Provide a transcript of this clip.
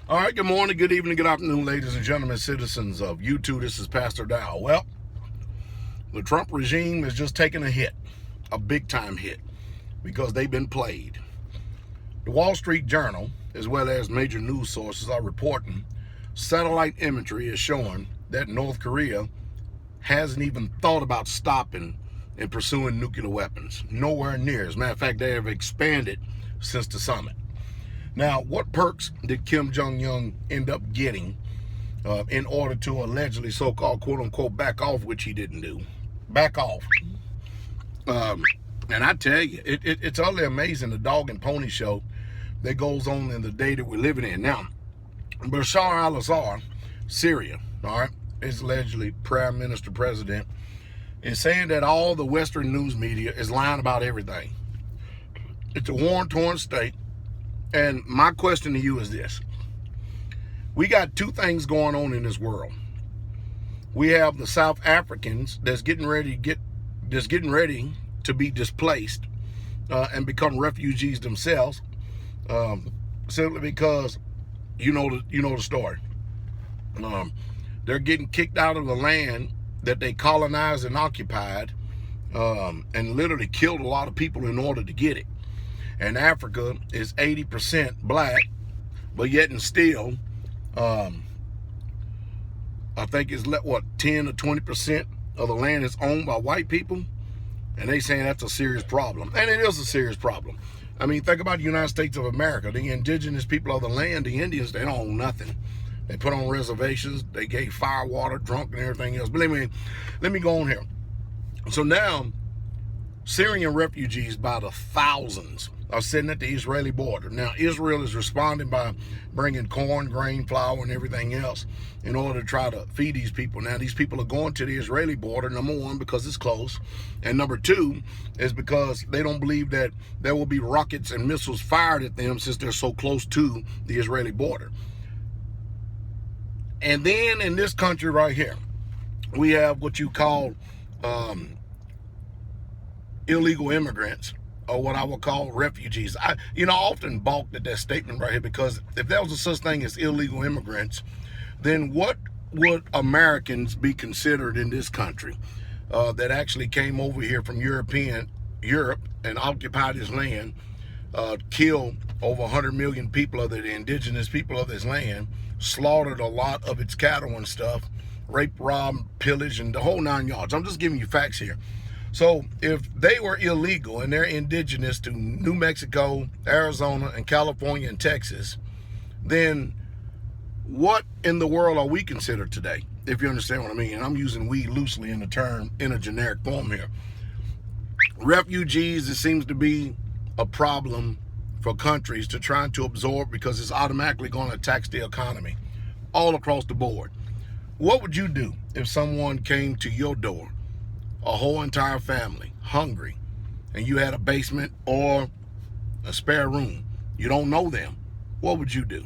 All right, good morning, good evening, good afternoon, ladies and gentlemen, citizens of YouTube. This is Pastor Dowell. Well, the Trump regime has just taken a hit, a big-time hit, because they've been played. The Wall Street Journal, as well as major news sources, are reporting satellite imagery is showing that North Korea hasn't even thought about stopping and pursuing nuclear weapons. Nowhere near. As a matter of fact, they have expanded since the summit. Now, what perks did Kim Jong-un end up getting in order to allegedly so-called quote-unquote back off, which he didn't do? Back off. And I tell you, it's utterly amazing, the dog and pony show that goes on in the day that we're living in. Now, Bashar al-Assad, Syria, all right, is allegedly prime minister president, is saying that all the Western news media is lying about everything. It's a war-torn state. And my question to you is this. We got two things going on in this world. We have the South Africans that's getting ready to be displaced and become refugees themselves, simply because you know the story. They're getting kicked out of the land that they colonized and occupied, and literally killed a lot of people in order to get it. And Africa is 80% black, but yet and still, I think it's 10 or 20% of the land is owned by white people, and they saying that's a serious problem, and it is a serious problem. I mean, think about the United States of America. The indigenous people of the land, the Indians, they don't own nothing. They put on reservations. They gave fire, water, drunk, and everything else. But anyway, let me go on here. So now, Syrian refugees by the thousands are sitting at the Israeli border. Now, Israel is responding by bringing corn, grain, flour, and everything else in order to try to feed these people. Now, these people are going to the Israeli border, number one, because it's close, and number two is because they don't believe that there will be rockets and missiles fired at them since they're so close to the Israeli border. And then in this country right here, we have what you call illegal immigrants, or what I would call refugees. I often balked at that statement right here, because if there was a such thing as illegal immigrants, then what would Americans be considered in this country that actually came over here from Europe and occupied this land, killed over 100 million people of the indigenous people of this land, slaughtered a lot of its cattle and stuff, raped, robbed, pillaged, and the whole 9 yards. I'm just giving you facts here. So if they were illegal and they're indigenous to New Mexico, Arizona, and California and Texas, then what in the world are we considered today? If you understand what I mean. And I'm using we loosely in the term in a generic form here. Refugees, it seems to be a problem for countries to try to absorb, because it's automatically going to tax the economy all across the board. What would you do if someone came to your door, a whole entire family, hungry, and you had a basement or a spare room? You don't know them. What would you do?